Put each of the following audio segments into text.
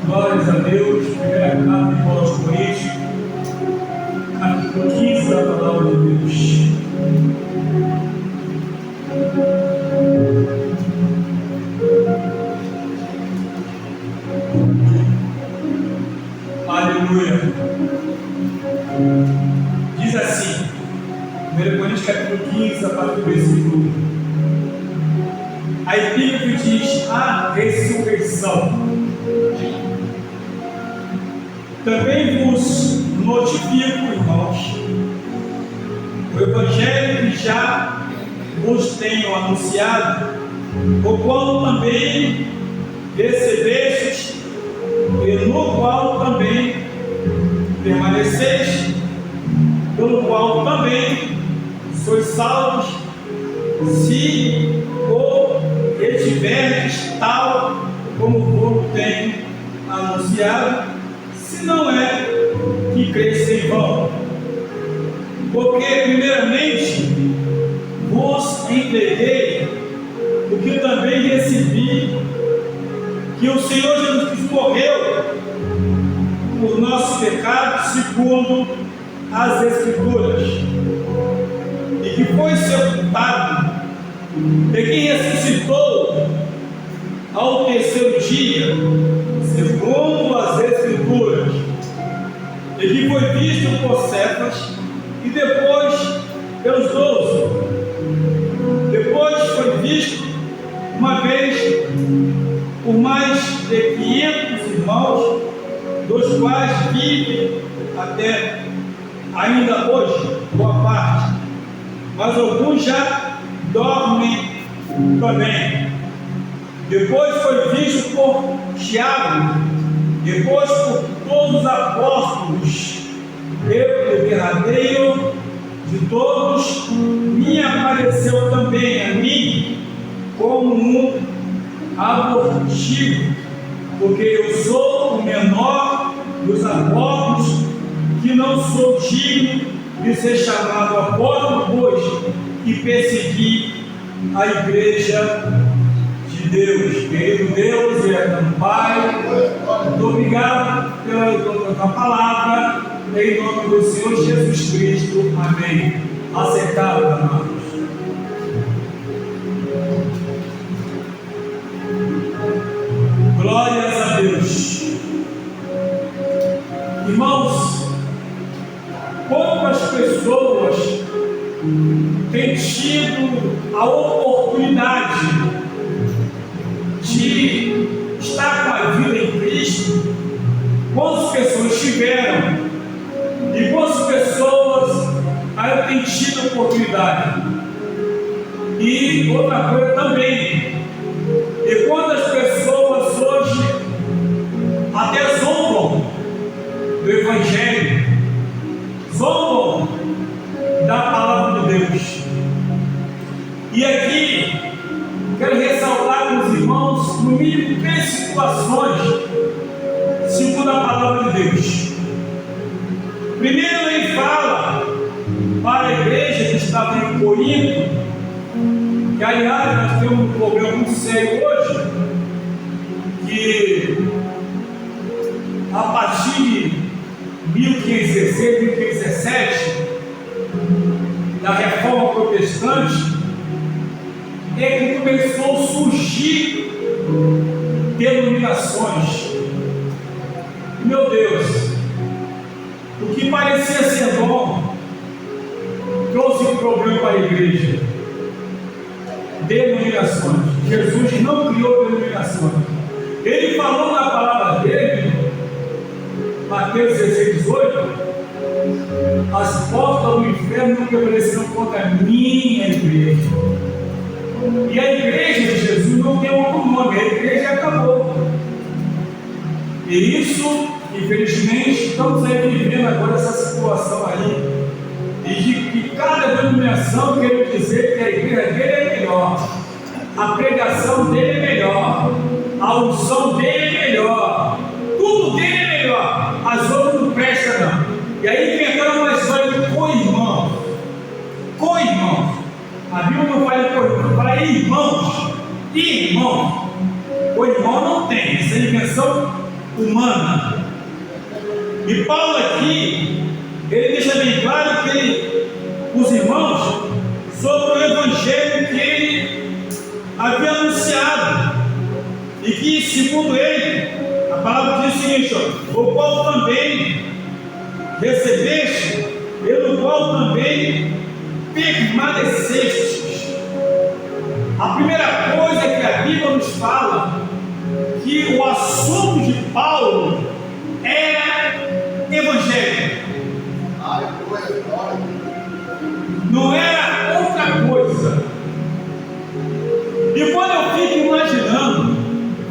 Glórias a Deus. Primeira carta de Paulo aos Coríntios, capítulo 15 da palavra de Deus. Aleluia. Diz assim, 1 Coríntios capítulo 15, a partir do versículo 1. A epígrafe diz: a ressurreição. Também vos notifico, irmãos, o evangelho que já vos tenho anunciado, o qual também recebestes, e no qual também permaneceis, pelo qual também sois salvos, se o retiverdes tal como vos tenho anunciado, se não é que creis em vão. Porque primeiramente vos entreguei o que também recebi, que o Senhor Jesus Cristo morreu por nossos pecados segundo as Escrituras, e que foi sepultado, e que ressuscitou ao terceiro dia segundo as Escrituras, e que foi visto por Cefas e depois pelos 12. Depois foi visto uma vez por mais de 500 irmãos, dos quais vive até ainda hoje boa parte, mas alguns já dormem também. Depois foi visto por Tiago, depois por todos os apóstolos. Eu, o derradeiro de todos, me apareceu também a mim como um abortivo, porque eu sou o menor dos apóstolos, que não sou digno de ser chamado apóstolo, pois que persegui a igreja de Deus. Querido Deus e eterno Pai, muito obrigado pela palavra, em nome do Senhor Jesus Cristo. Amém. Aceitado, amados. Glórias a Deus. Irmãos, poucas pessoas têm tido a oportunidade de estar com a vida em Cristo. Quantas pessoas tiveram e quantas pessoas ainda têm tido a oportunidade? E outra coisa também, e quantas pessoas hoje até zombam do Evangelho, zombam da palavra de Deus. E aqui quero ressaltar com os irmãos, no mínimo, 3 situações segundo a palavra de Deus. Primeiro, ele fala para a igreja que estava em Corinto, que aliás nós temos um problema muito sério hoje, que a partir de 1516, 1517, da reforma protestante, é que começou a surgir denominações. Meu Deus, o que parecia ser bom trouxe um problema para a igreja. Denominações. Jesus não criou denominações. Ele falou na palavra dele, Mateus 16, 18: as portas do inferno não prevalecerão contra a minha igreja. E a igreja de Jesus não tem outro nome, a igreja acabou. E isso, infelizmente, estamos aí vivendo agora essa situação aí, e que cada denominação quer dizer que a igreja dele é melhor, a pregação dele é melhor, a unção dele é melhor, tudo dele é melhor, as outras não prestam não. E aí inventaram uma história de co-irmão. A Bíblia não fala por fala irmãos. Irmãos. O irmão não tem, isso é invenção humana. E Paulo aqui, ele deixa bem claro que os irmãos, sobre o evangelho que ele havia anunciado, e que, segundo ele, a palavra diz o seguinte: ó, o qual também recebeste, pelo qual também permanecestes. A primeira coisa que a Bíblia nos fala, que o assunto de Paulo era evangelho, não era outra coisa. E quando eu fico imaginando,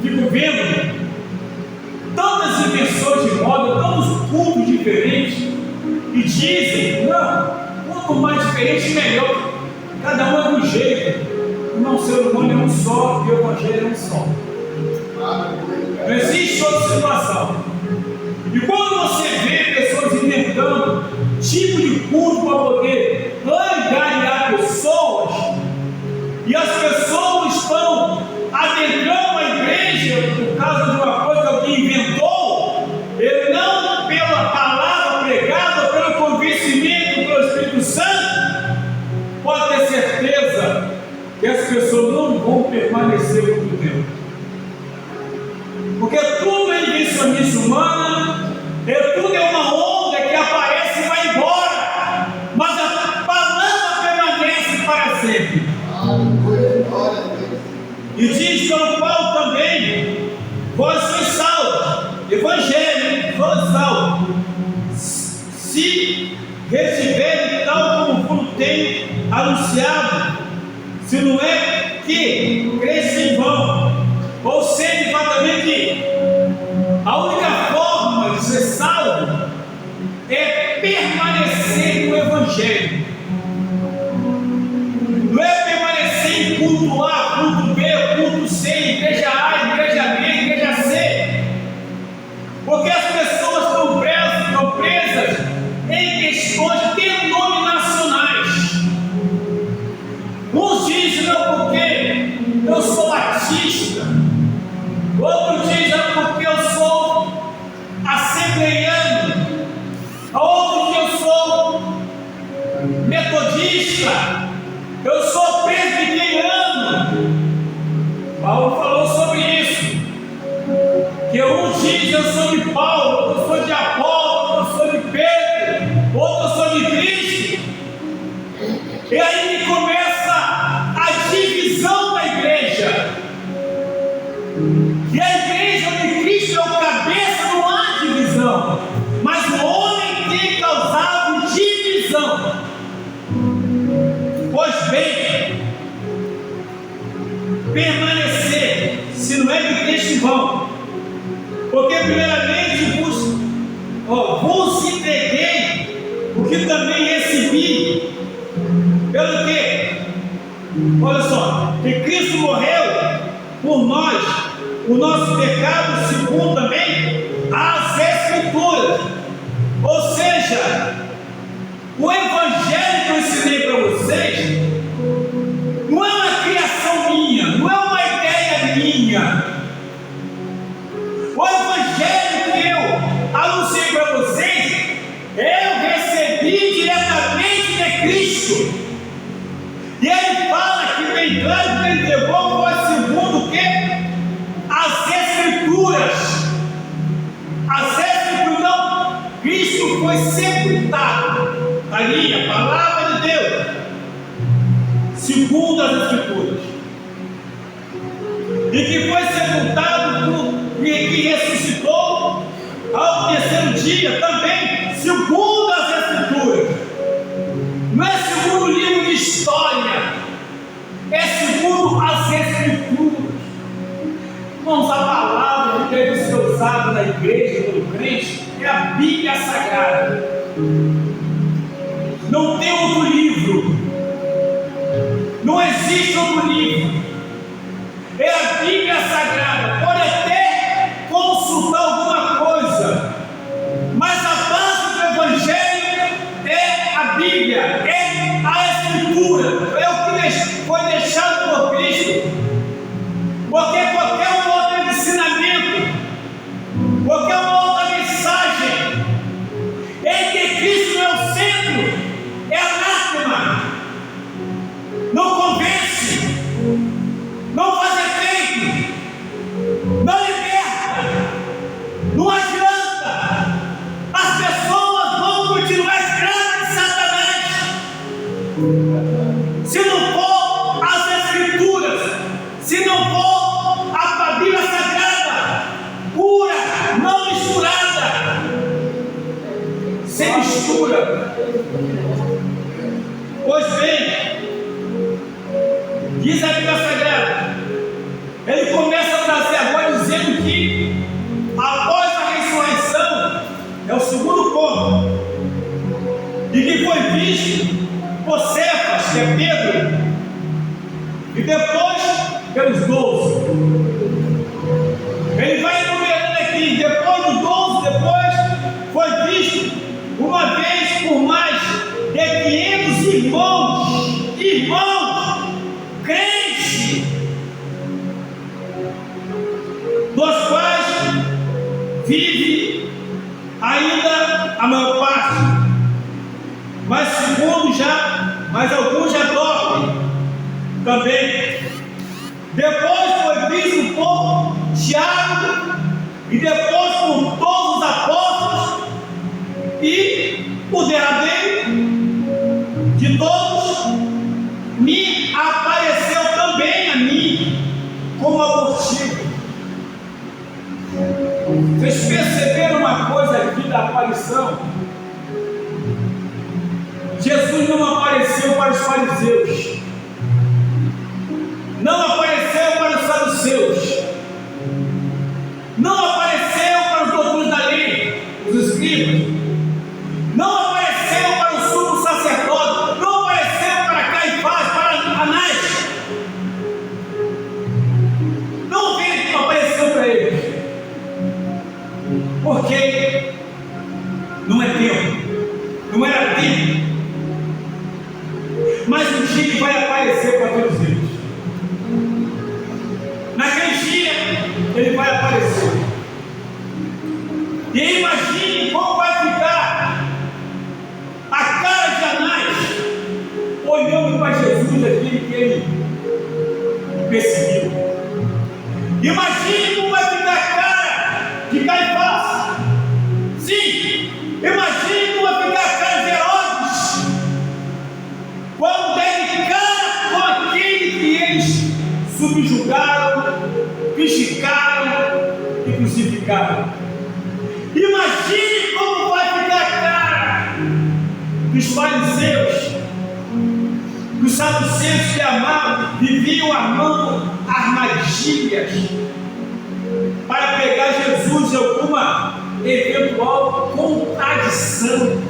fico vendo tantas invenções de moda, tantos cultos diferentes, e dizem, não, quanto mais diferente, melhor. Cada um é de um jeito. Não, o ser humano é um só, e o evangelho é um só. Não existe outra situação. E quando você vê pessoas inventando tipo de culto para poder angariar pessoas, e as pessoas estão adentrando a igreja por causa de uma coisa que alguém inventou, e não pela palavra pregada, pelo convencimento pelo Espírito Santo, pode ter certeza que as pessoas não vão permanecer muito tempo. Porque tudo é invenção humana, tudo é uma onda que aparece e vai embora, mas a palavra permanece para sempre. E diz São Paulo também: vós sois salvos, evangelho, vós salvos, se receberem tal como vos tenho anunciado, se não é que cresce em vão. Ou seja, exatamente, a única forma de ser salvo é permanecer no evangelho. Não é permanecer em culto A, culto B, culto C, igreja A, igreja B, igreja C. Porque as pessoas estão presas em questões denominacionais. Uns dizem, não, porque eu sou batista. Outro diz, não, porque eu sou assembleiano. Outro diz, eu sou metodista. Eu sou presbiteriano. Paulo falou sobre isso. Que um diz, eu sou de Paulo, outro eu sou de Apolo, outro eu sou de Pedro, outro eu sou de Cristo. E aí começa a divisão da igreja. E a igreja de Cristo é o cabeça, não há divisão. Mas o homem tem causado divisão. Pois bem, permanecer, se não é de Cristo em vão. Porque primeiramente vos entreguei o que também recebi. Pelo quê? Olha só, que Cristo morreu por nós, o nosso pecado, segundo também as Escrituras. Ou seja, o evangelho que eu ensinei para vocês não é uma criação minha, não é uma ideia minha. O evangelho que eu anunciei para vocês, eu recebi diretamente de Cristo. E ele fala que bem claro que ele levou para segundo o quê? As Escrituras. As Escrituras, não, Cristo foi sepultado. Ali a palavra de Deus, segundo as Escrituras, e que foi sepultado e que ressuscitou ao terceiro dia também, segundo as Escrituras. Não é segundo o livro de história, é segundo as Escrituras. Irmãos, a palavra que deve ser usada na igreja pelo crente é a Bíblia Sagrada. Não tem outro livro, não existe outro livro, é a Bíblia Sagrada. Pode até consultar alguma coisa, mas a base do Evangelho é a Bíblia, é a Escritura, é o que se não for as Escrituras, se não for a Bíblia Sagrada, pura, não misturada, sem mistura. Pois bem, diz a Bíblia Sagrada, ele começa a trazer agora dizendo que após a ressurreição, é o segundo ponto, e que foi visto por Cefas, que é Pedro, e depois pelos 12. Ele vai enumerando aqui, depois dos 12, depois foi visto uma vez por mais de 500 irmãos, crentes, dos quais vive ainda a maior parte, mas alguns já dormem também. Depois foi visto por Tiago, e depois por todos os apóstolos, e o derradeiro de todos me apareceu também a mim como abortivo. Vocês perceberam uma coisa aqui da aparição? Jesus não apareceu para os fariseus, não apareceu para os saduceus, não apareceu para os doutores da lei, os escribas, não apareceu para o sumo sacerdote, não apareceu para Caifás, para Anás, não veio que apareceu para eles, porque não é tempo, não era tempo, mas um dia que vai aparecer para todos eles. Naquele dia ele vai aparecer, e imagine como vai ficar a cara de Anás olhando para Jesus, aquele que ele perseguiu. Imagine como vai ficar a cara de Caifás. Sim, imagine como vai ficar a cara de Herodes quando der cara com aquele que eles subjugaram, criticaram e crucificaram. Imagine como vai ficar a cara dos fariseus, dos saduceus que amavam, viviam armando armadilhas para pegar Jesus em alguma eventual contradição.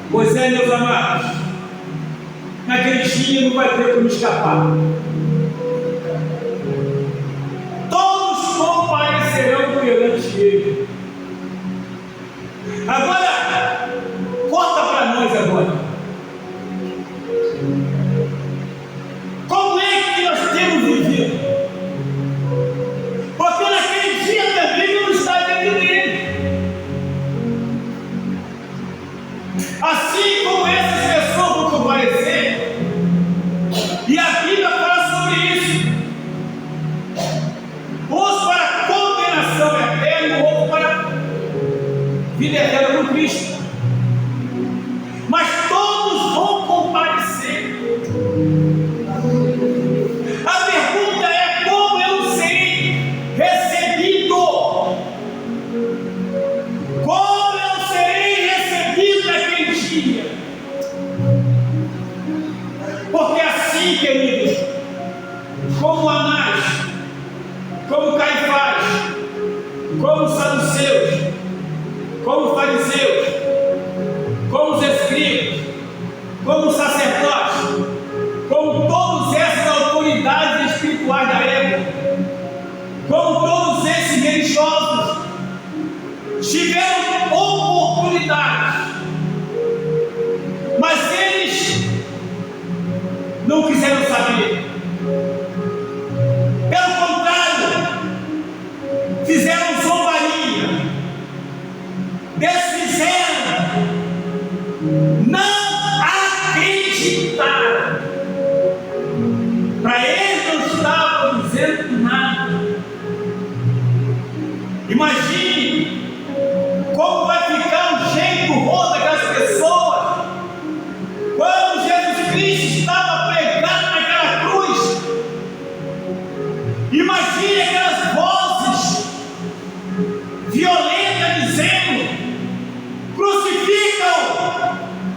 Pois é, meus amados, naquele dia não vai ter como escapar. Todos comparecerão perante ele. Agora, conta para nós agora. Como é que nós temos vivido? Porque naquele dia também não está dentro dele. Assim como essas pessoas vão comparecer, e a Bíblia fala sobre isso, uns para condenação eterna, outros para vida eterna com Cristo, mas todos vão comparecer. A pergunta é: como eu serei recebido? Como eu serei recebido naquele dia? Porque assim, queridos, como Anás, como Caifás, como os saduceus, como os fariseus, como os escribas, como os sacerdotes, como todas essas autoridades espirituais da época, como todos esses religiosos, tiveram oportunidade, mas eles não quiseram saber. Pelo contrário, fizeram zombaria, desfizeram, não acreditaram. Para eles não estavam dizendo nada. Imagine como Cristo estava pregado naquela cruz. Imagine aquelas vozes violentas dizendo: crucificam,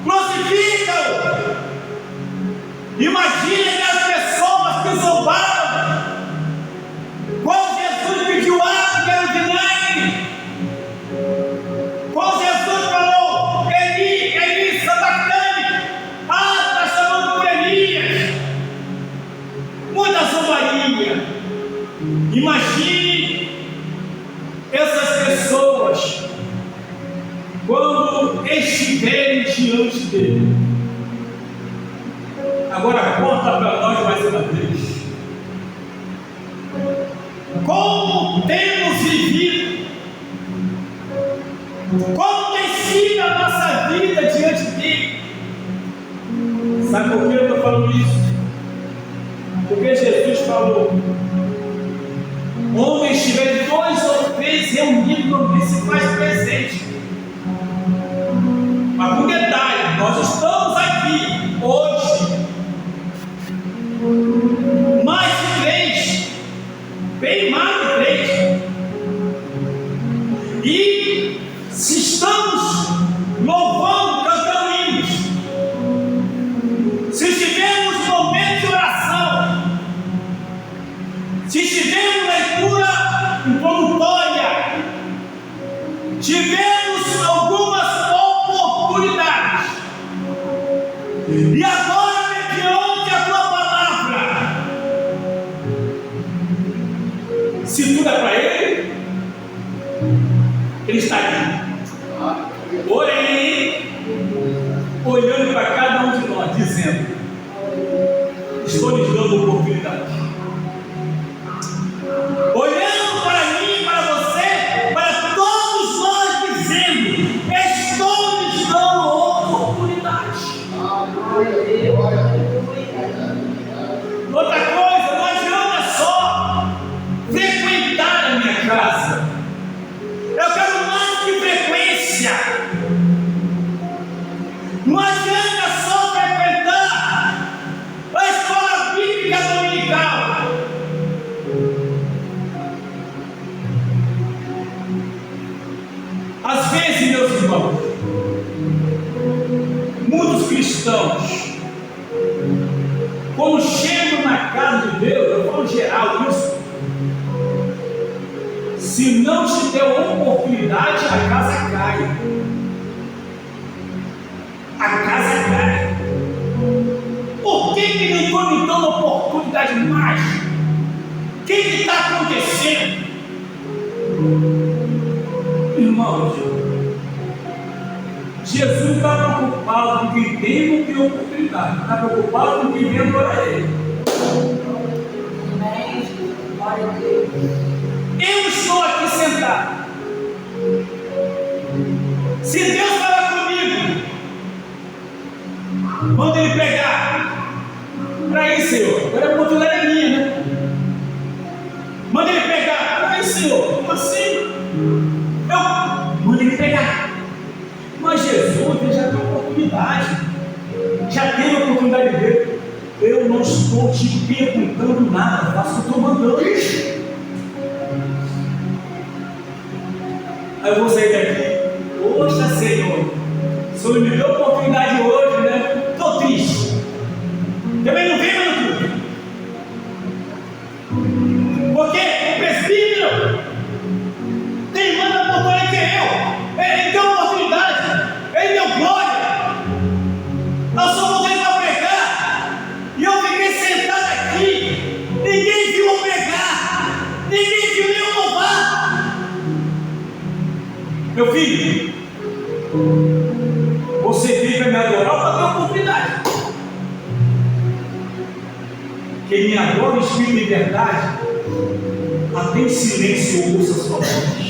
crucificam. Imagine aquelas pessoas que zombaram quando Jesus pediu água que era vinagre, quando Jesus falou: Eli, Eli, sabactane, está chamando por Elias. Muita zombaria. Imagine essas pessoas quando estiverem diante dele. Agora conta para nós mais uma vez. Como temos vivido? Como tem sido a nossa vida diante dele? Sabe por que eu estou falando isso? Porque Jesus falou: onde estiver 2 ou 3 reunidos no nome, se faz presente. Mas com detalhe, nós estamos aqui hoje, mais de 3, bem mais de 3. E se estamos louvando, cantando hinos, se tivermos momento de oração, se tivermos leitura introdutória, tivemos algumas oportunidades, e agora, mediante a tua palavra, se tudo é para ele, ele está aqui. Porém, olhando para cada um de nós, dizendo: estou lhes dando oportunidade. Olhando para mim, para você, para todos nós, dizendo: estou lhes dando oportunidade. Outra coisa, não adianta só frequentar a minha casa. Eu quero mais que frequência. Não adianta só frequentar a escola bíblica dominical. Às vezes, meus irmãos, muitos cristãos, quando chegam na casa de Deus, eu falo geral isso, se não te der oportunidade, a casa cai. A casa cai. Por que não estou me dando oportunidade mais? O que está acontecendo? Irmãos, Jesus não está preocupado com quem tem ou não tem oportunidade, está preocupado com quem vem adorar Ele. Eu estou aqui sentado. Se Deus falar comigo, manda Ele pegar. Para isso, Senhor. Agora a oportunidade é minha, né? Manda Ele pegar. Para isso, Senhor. Como assim? Manda Ele pegar. Mas Jesus, ele já tem oportunidade. Já teve a oportunidade dele. Eu não estou te perguntando nada. Faço o que eu estou mandando. Aí eu vou sair daqui. Poxa, Senhor, o Senhor me deu a oportunidade hoje, né? Estou triste. Também não vem mais no culto. Porque o presbítero tem mais oportunidade que eu. Ele deu oportunidade. Ele deu glória. Eu só voltei para pregar. E eu fiquei sentado aqui. Ninguém viu eu pregar. Ninguém viu eu louvar. Meu filho, você veio para me adorar para ter oportunidade. Quem me adora em espírito e verdade, até em silêncio eu ouço a sua voz.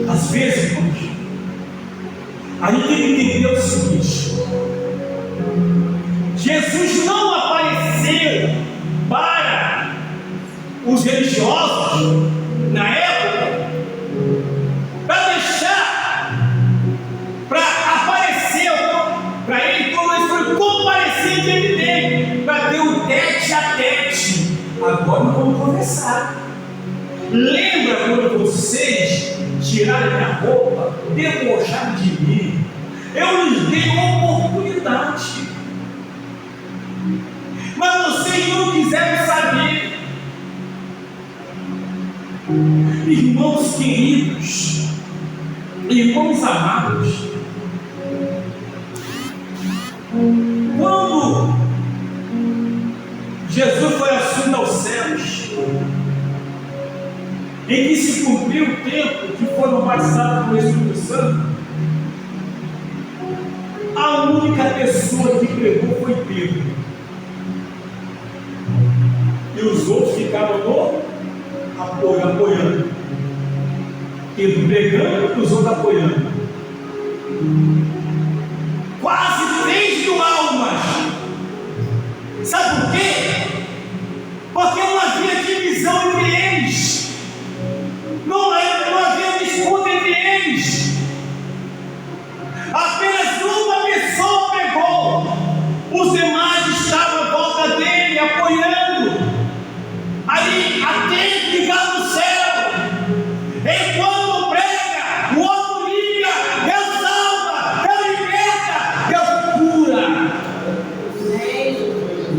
Às vezes, irmãos, a gente tem que entender o seguinte: Jesus não apareceu para os religiosos na época, para deixar, para aparecer para ele como ele foi comparecer diante dele, para ter um tete a tete. Agora nós vamos conversar. Lembra quando vocês tiraram minha roupa, debocharam de mim? Eu lhes dei uma oportunidade, mas vocês não quiseram saber. Irmãos queridos, irmãos amados, quando Jesus foi assunto aos céus, em que se cumpriu o tempo que foram batizados com o Espírito Santo, a única pessoa que pregou foi Pedro, e os outros ficaram no apoiando. Pedro pregando e os outros apoiando. Quase 3.000 almas. Sabe por quê? Porque não havia divisão entre eles, não havia disputa entre eles. Apenas uma pessoa pegou, os demais estavam à volta dele, apoiando. Ali, atento, ligado no céu. Enquanto prega, o outro liga, Deus salva, Deus liberta, Deus cura.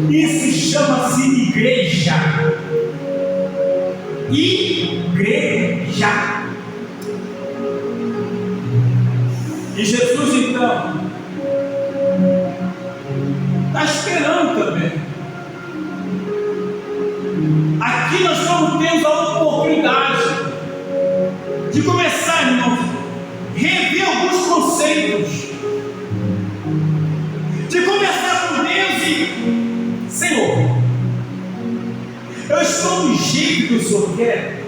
Isso chama-se igreja. Igreja. E Jesus então está esperando também. Aqui nós estamos tendo a oportunidade de começar, irmãos, rever alguns conceitos, de começar com Deus e Senhor, eu estou do jeito que o Senhor quer.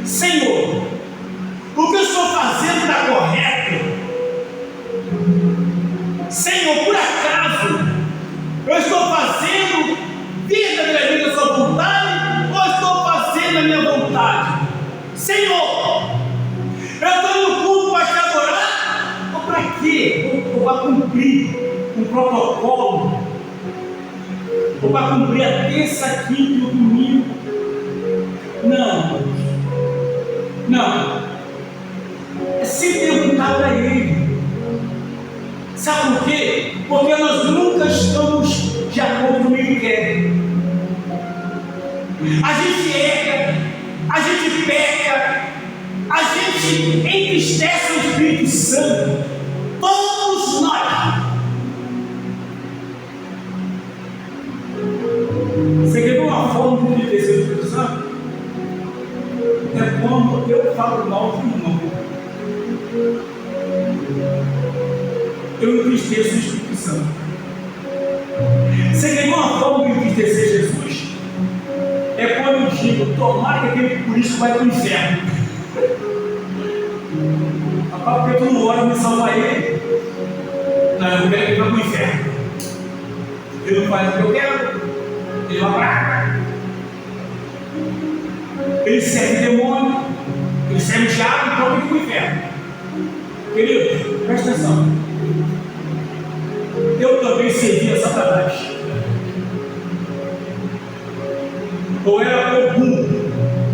Senhor, o que eu estou fazendo está correto? Senhor, por acaso eu estou fazendo verdadeiramente a sua vontade ou estou fazendo a minha vontade? Senhor, eu estou no culto para te adorar ou para quê? Ou para cumprir um protocolo? Ou para cumprir a terça, quinta e o domingo? Não. É se perguntar para Ele. Sabe por quê? Porque nós nunca estamos de acordo com o que Ele quer. A gente erra, a gente peca, a gente entristece o Espírito Santo. Todos nós. Você quer ver uma forma de entristecer o Espírito Santo? É quando eu falo mal do irmão. Eu entristeço o Espírito Santo. Você quer ver uma forma de entristecer Jesus? É quando eu digo, tomara que aquele político vai para o inferno. Rapaz, porque tu não ora me salvar ele? Não, eu quero que ele vá para o inferno. Ele não faz o que eu quero, ele vai para cá. Ele serve demônio, ele serve o diabo, então ele vai para o inferno. Querido, presta atenção. Eu também servia Satanás. Ou era Ogã,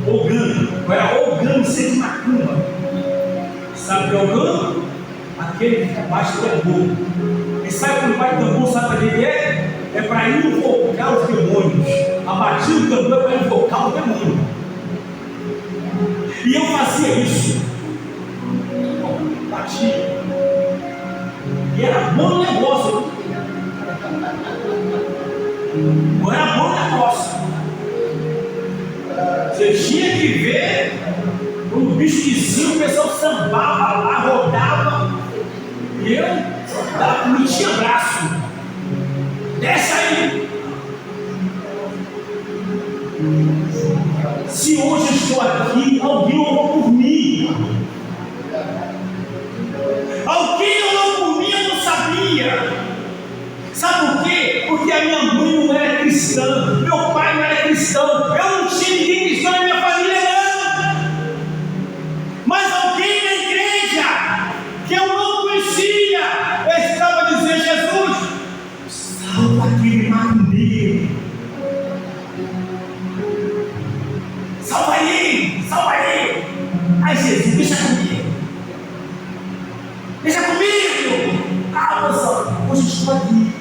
ou era Ogã sem macumba. Sabe o que é Ogã? Aquele que fica abaixo do tambor. E sabe quando vai tambor, sabe para que é? É para invocar os demônios. A batida do tambor é para invocar o demônio. E eu fazia isso. Batia. E era bom negócio. Não era bom negócio. Você tinha que ver um bicho de cima, o pessoal sambava lá, rodava. E eu não tinha braço. Desce aí. Se hoje estou aqui, alguém orou por mim. Alguém orou por mim, eu não sabia. Sabe por quê? Porque a minha mãe não era cristã, meu pai não era cristão. Eu Jesus, deixa comigo. Deixa comigo. Ah, moça, hoje estou aqui.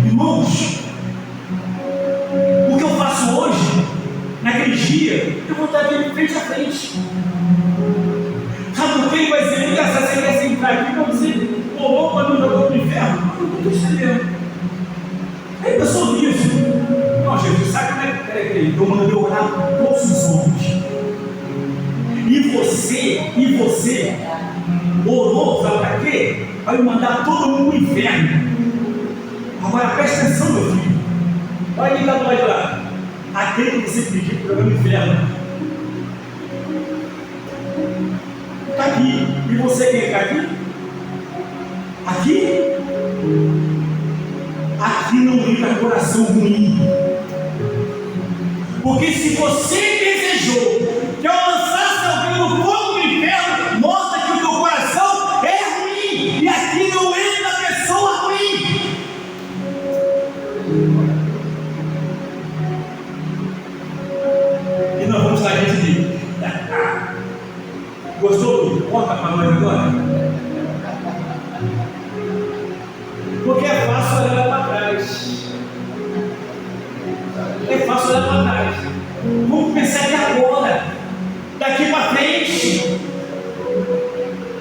Irmãos, o que eu faço hoje, naquele dia, eu vou estar aqui frente a frente. Sabe por que vai ser engraçado? Você quer entrar aqui para você orou para não jogar no inferno? Eu não estou entendendo. Aí a pessoa diz: não, Jesus, sabe como é que é? Eu mandei orar por todos os homens. E você orou, sabe para quê? Para me mandar todo mundo no inferno. Agora presta atenção, meu filho. Olha quem está do lado de lá. Aquele que você pediu para o inferno está aqui. E você quem está aqui? Aqui não entra coração ruim. Porque se você desejou que eu lançasse alguém no fogo do inferno, mostra que o teu coração é ruim. E aqui não entra pessoa ruim. E nós vamos estar diante dele. Gostou? Conta para nós agora. Porque é fácil olhar para trás. É fácil olhar para trás. Vamos começar aqui agora. Daqui para frente.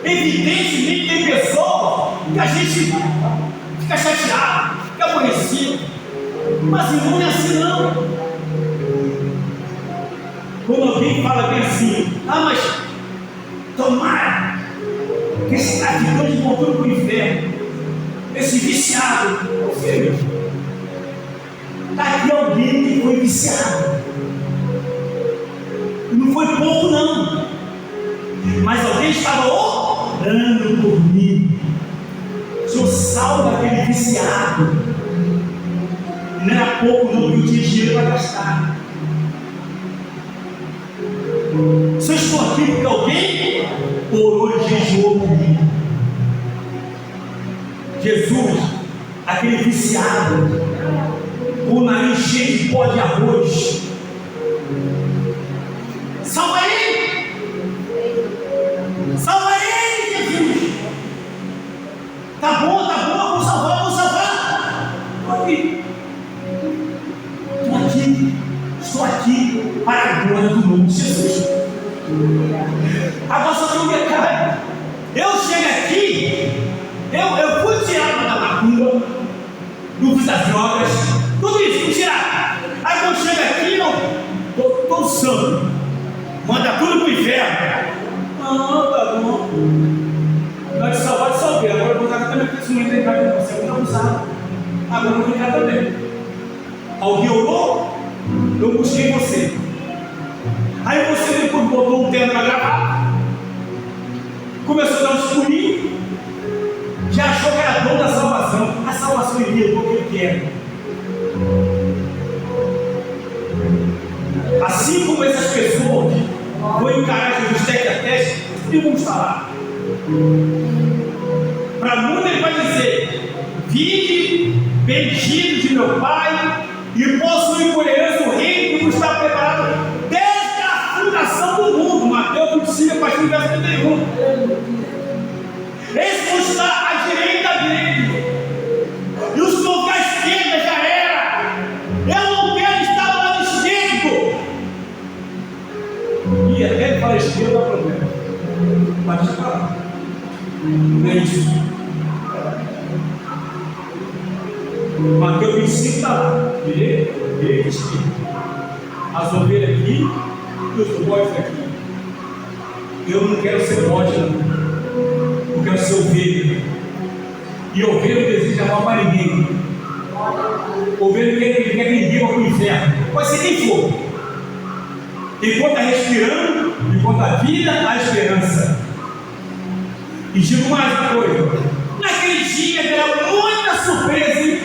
Evidentemente tem pessoa que a gente fica chateado, fica aborrecido. Mas não é assim não. Quando alguém fala bem assim: ah, mas tomara que esse traficante voltou para o inferno. Esse viciado, meu filho, está aqui alguém que foi viciado. Não foi pouco não, mas alguém estava orando por mim. O Senhor salva aquele viciado. Não era pouco não, que eu tinha dinheiro para gastar. Se eu estou aqui porque alguém orou e jejuou por mim. Jesus, aquele viciado, com o nariz cheio de pó de arroz, salva ele! Salva ele, Jesus! Tá bom, vou salvar! Estou aqui para a glória do nome de Jesus. Agora só tem um detalhe: eu chego aqui. Eu fui tirado da macumba, não fiz as drogas, tudo isso, fui tirado. Aí quando chego aqui, eu estou santo, manda tudo para o inferno. Não, tá bom. Nós te salvar, te salvei. Agora eu vou estar também porque se não entrar com você, eu vou abusar. Agora eu vou entrar também. Alguém orou? Eu busquei você. Aí você depois botou um terno para gravar, começou a dar um escurinho. Já achou que era dom da salvação. A salvação iria do que ele quer. Assim como essas pessoas vão encarar Jesus teste a teste, e vamos falar. Para muitos ele vai dizer: vinde, bendito de meu Pai, e possuir por herança o reino que nos está preparado desde a fundação do mundo. Mateus 25, a partir do verso 31. Esse não está à direita dele. E os que vão à esquerda já era. Eu não quero estar do lado esquerdo. E até ele fala esquerda dá problema. Mas deixa eu falar. Não é isso. Mateus 25 está lá. Direita e esquerda. As ovelhas aqui e os bodes aqui. Eu não quero ser bode, não. Eu quero ser ovelha. E ovelha não deseja mal para ninguém. Ovelha quer que ninguém vá para o inferno. Pode ser quem for. Enquanto está respirando, enquanto a vida, há esperança. E digo mais uma coisa: naquele dia terá muita surpresa, hein?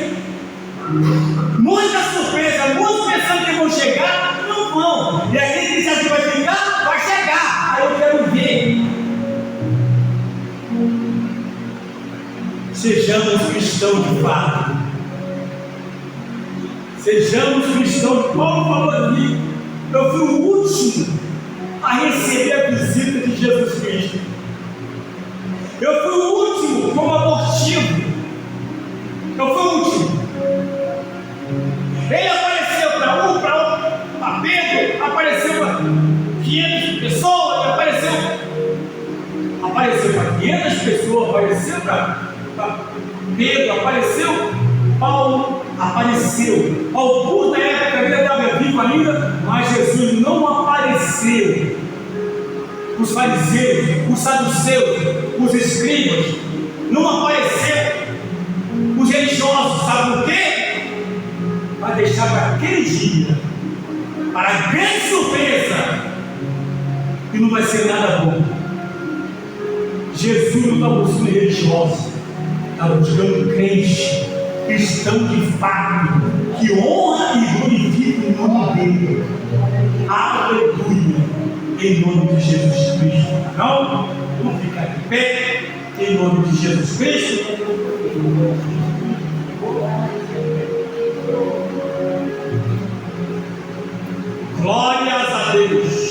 Muita surpresa. Muitos pensando que vão chegar, não vão. E aquele que diz que vai ficar, vai chegar. Aí eu quero ver. Sejamos cristãos de fato. Sejamos cristãos. Paulo falou aqui: Eu fui o último a receber a visita de Jesus Cristo. Eu fui o último como abortivo. Eu fui o último. Ele apareceu para um, para Pedro, apareceu para 500 pessoas, apareceu para 500 pessoas, apareceu para Pedro, apareceu Paulo, apareceu. Alguns na época ainda estavam vivos ainda, mas Jesus não apareceu. Os fariseus, os saduceus, os escribas, não apareceu. Os religiosos, sabe por quê? Para deixar para aquele dia, para a grande surpresa, que não vai ser nada bom. Jesus não está buscando religiosos, está buscando crente, cristão de fato, que honra e glorifica o nome dele. Aleluia! Em nome de Jesus Cristo. Não? Vamos ficar de pé, em nome de Jesus Cristo. Glórias a Deus.